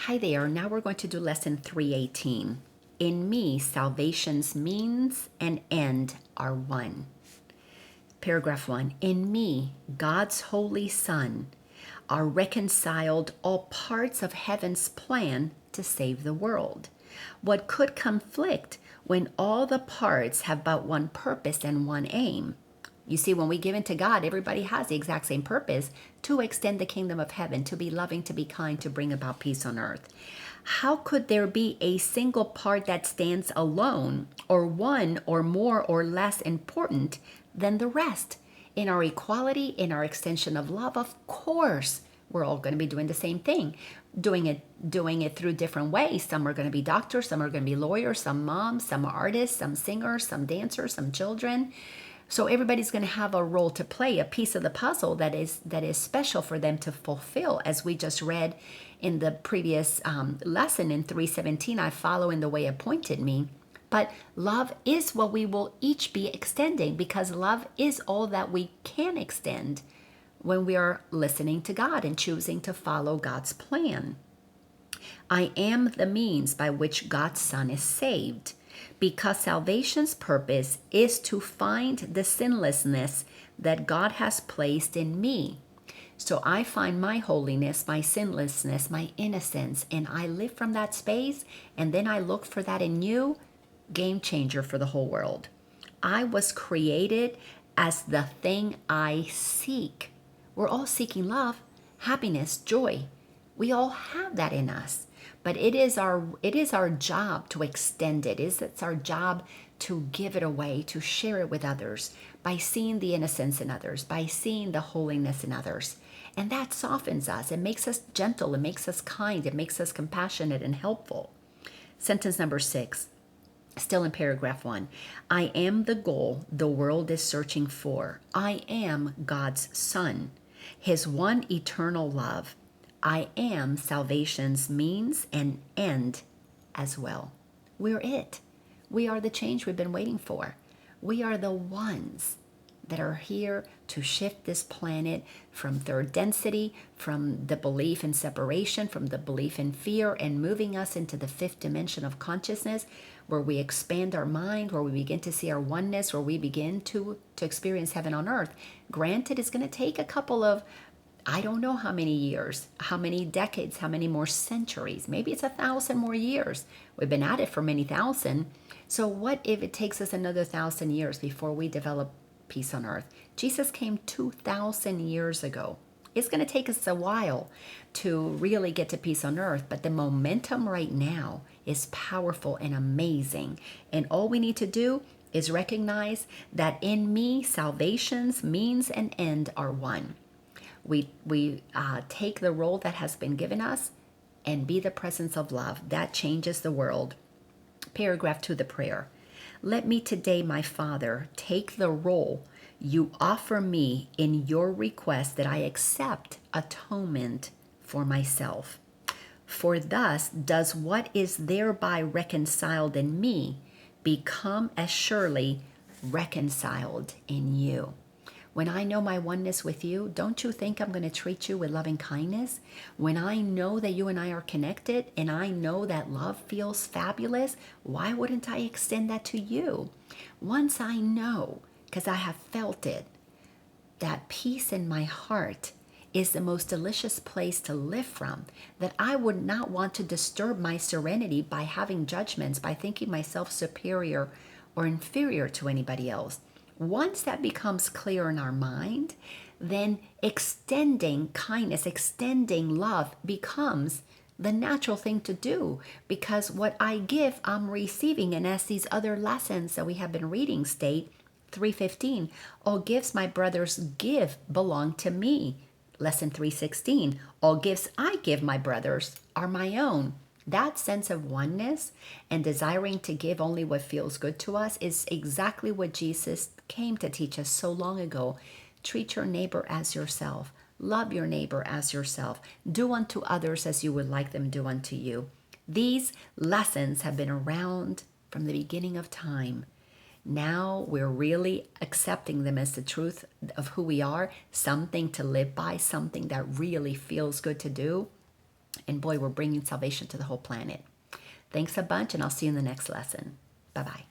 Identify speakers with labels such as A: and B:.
A: Hi there. Now we're going to do lesson 318. In me, salvation's means and end are one. Paragraph 1. In me, God's holy Son, are reconciled all parts of heaven's plan to save the world. What could conflict when all the parts have but one purpose and one aim? You see, when we give into God, everybody has the exact same purpose: to extend the kingdom of heaven, to be loving, to be kind, to bring about peace on earth. How could there be a single part that stands alone, or one or more or less important than the rest? In our equality, in our extension of love, of course, we're all going to be doing the same thing, doing it through different ways. Some are going to be doctors, some are going to be lawyers, some moms, some artists, some singers, some dancers, some children. So everybody's going to have a role to play, a piece of the puzzle that is special for them to fulfill. As we just read in the previous lesson in 3:17, I follow in the way appointed me. But love is what we will each be extending, because love is all that we can extend when we are listening to God and choosing to follow God's plan. I am the means by which God's Son is saved, because salvation's purpose is to find the sinlessness that God has placed in me. So I find my holiness, my sinlessness, my innocence, and I live from that space, and then I look for that in you. Game changer for the whole world. I was created as the thing I seek. We're all seeking love, happiness, joy. We all have that in us. But it is our job to extend it. It's our job to give it away, to share it with others, by seeing the innocence in others, by seeing the holiness in others. And that softens us. It makes us gentle. It makes us kind. It makes us compassionate and helpful. Sentence number 6, still in paragraph 1. I am the goal the world is searching for. I am God's Son, His one eternal love. I am salvation's means and end as well. We're it. We are the change we've been waiting for. We are the ones that are here to shift this planet from third density, from the belief in separation, from the belief in fear, and moving us into the fifth dimension of consciousness, where we expand our mind, where we begin to see our oneness, where we begin to experience heaven on earth. Granted, it's going to take a couple of, I don't know how many years, how many decades, how many more centuries. Maybe it's 1,000 more years. We've been at it for many thousand. So what if it takes us another 1,000 years before we develop peace on earth? Jesus came 2,000 years ago. It's going to take us a while to really get to peace on earth, but the momentum right now is powerful and amazing. And all we need to do is recognize that in me, salvation's means and end are one. We take the role that has been given us and be the presence of love. That changes the world. Paragraph 2, the prayer. Let me today, my Father, take the role you offer me in your request that I accept atonement for myself. For thus does what is thereby reconciled in me become as surely reconciled in you. When I know my oneness with you, don't you think I'm going to treat you with loving kindness? When I know that you and I are connected, and I know that love feels fabulous, why wouldn't I extend that to you? Once I know, because I have felt it, that peace in my heart is the most delicious place to live from, that I would not want to disturb my serenity by having judgments, by thinking myself superior or inferior to anybody else. Once that becomes clear in our mind, then extending kindness, extending love becomes the natural thing to do, because what I give, I'm receiving. And as these other lessons that we have been reading state, 3:15, all gifts my brothers give belong to me. Lesson 3:16, all gifts I give my brothers are my own. That sense of oneness and desiring to give only what feels good to us is exactly what Jesus came to teach us so long ago. Treat your neighbor as yourself. Love your neighbor as yourself. Do unto others as you would like them do unto you. These lessons have been around from the beginning of time. Now we're really accepting them as the truth of who we are, something to live by, something that really feels good to do. And boy, we're bringing salvation to the whole planet. Thanks a bunch, and I'll see you in the next lesson. Bye-bye.